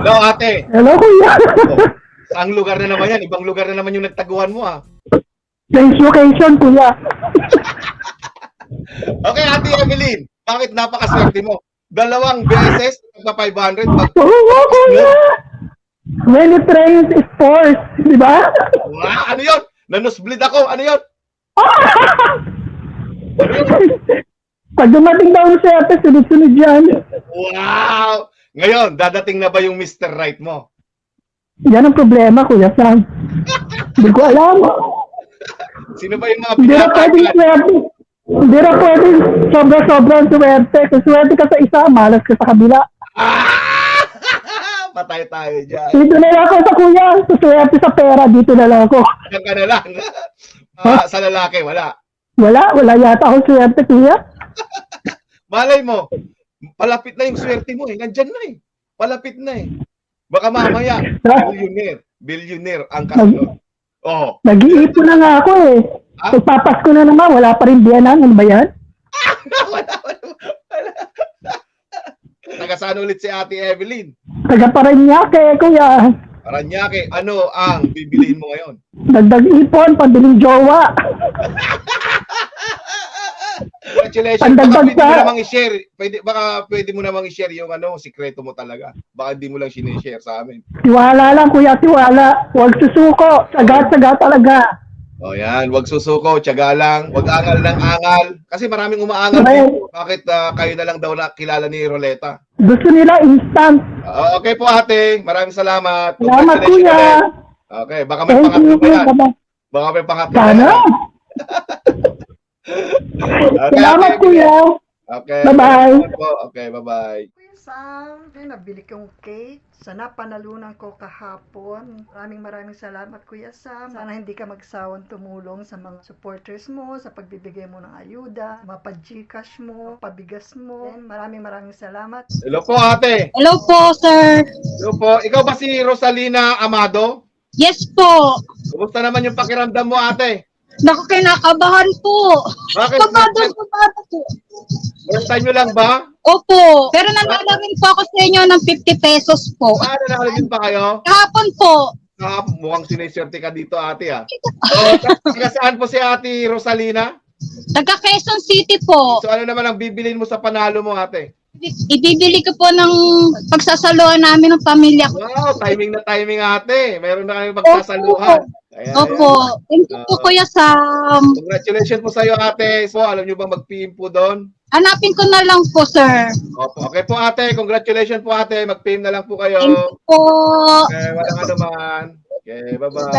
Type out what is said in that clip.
Hello, ate. Hello, kuya. Oh, saang lugar na naman yan? Ibang lugar na naman yung nagtaguhan mo, ah. Change location, kuya. Okay, ate Evelyn. Bakit napakaswerte mo? 2 beses, nagpa 500. Oo, kuya. When it rains, it pours. Di ba? Wow, ano yun? Nanusbleed ako. Ano yun? Pag dumating daw siya, sunod-sunod yan. Wow! Ngayon, dadating na ba yung Mr. Right mo? Yan ang problema, Kuya Sam. Hindi ko alam. Sino ba yung mga Hindi na pwedeng pinapagyan? swerte. Hindi na pwedeng sobra-sobrang swerte. Kung swerte ka sa isa, malas ka sa kabila. Ah! Patay tayo dyan. Dito na lang ako sa kuya. Sa swerte sa pera, dito na lang ako. Diyan ka na lang. Sa lalaki, wala. Wala yata akong swerte, kuya. Malay mo, palapit na yung swerte mo eh. Nandyan na eh. Palapit na eh. Baka mamaya, billionaire ang kasunod. Oo. Nag-iipon na nga ako eh. Ah? Pagpapasko na naman, wala pa rin biyanan. Ano ba yan? Wala. Taga-saan ulit si Ate Evelyn? Taga pa rin niya kay kuya. Paranaque, ano ang bibiliin mo ngayon? Dagdag ipon, pabiling jowa. Congratulations. Pandagdag Baka pwede mo sa- namang i-share. Baka pwede mo namang i-share yung sikreto mo talaga. Baka hindi mo lang sinishare sa amin. Tiwala lang kuya, tiwala. Huwag susuko. Sagat-sagat talaga. O yan, wag susuko, tiyaga lang, wag angal ng angal. Kasi maraming umaangal Okay. dito. Bakit kayo na lang daw na kilala ni Roleta? Gusto nila instant. Okay po ate, maraming salamat. Salamat Congratulations kuya. ulit. Okay, baka may Thank pangatlo you pa kuya. yan. Bye-bye. Baka may pangatlo pa Sana. yan. Okay, Salamat ate, kuya. Okay. Bye-bye. Salamat po. Okay, bye-bye. Kuya Sam, nabili kong cake. Sana panalunan ko kahapon. Maraming salamat Kuya Sam. Sana hindi ka magsawang tumulong sa mga supporters mo, sa pagbibigay mo ng ayuda, mapa-Gcash mo, pabigas mo. And maraming salamat. Hello po ate. Hello po, sir. Hello po. Ikaw ba si Rosalina Amado? Yes po. Kumusta naman yung pakiramdam mo ate? Naku, kinakabahan po. Bakit? Kabado po. First time nyo lang ba? Opo. Pero nanalo rin po ako sa inyo ng 50 pesos po. Nanalo pa kayo? Kahapon po. Mukhang siniswerte ka dito ate ah. Taga saan po si ate Rosalina? Taga Quezon City po. So ano naman ang bibilin mo sa panalo mo ate? Ibibili ko po ng pagsasaluhan namin ng pamilya ko. Wow, timing na timing ate. Meron na kami magsasaluhan. Ayan, Opo. Thank you po, Kuya Sam. Congratulations po sa iyo ate. So alam niyo bang mag-PM po doon? Hanapin ko na lang po, sir. Opo. Okay po ate, congratulations po ate. Mag-PM na lang po kayo. Thank you po. Okay, walang ano man. Okay, bye-bye.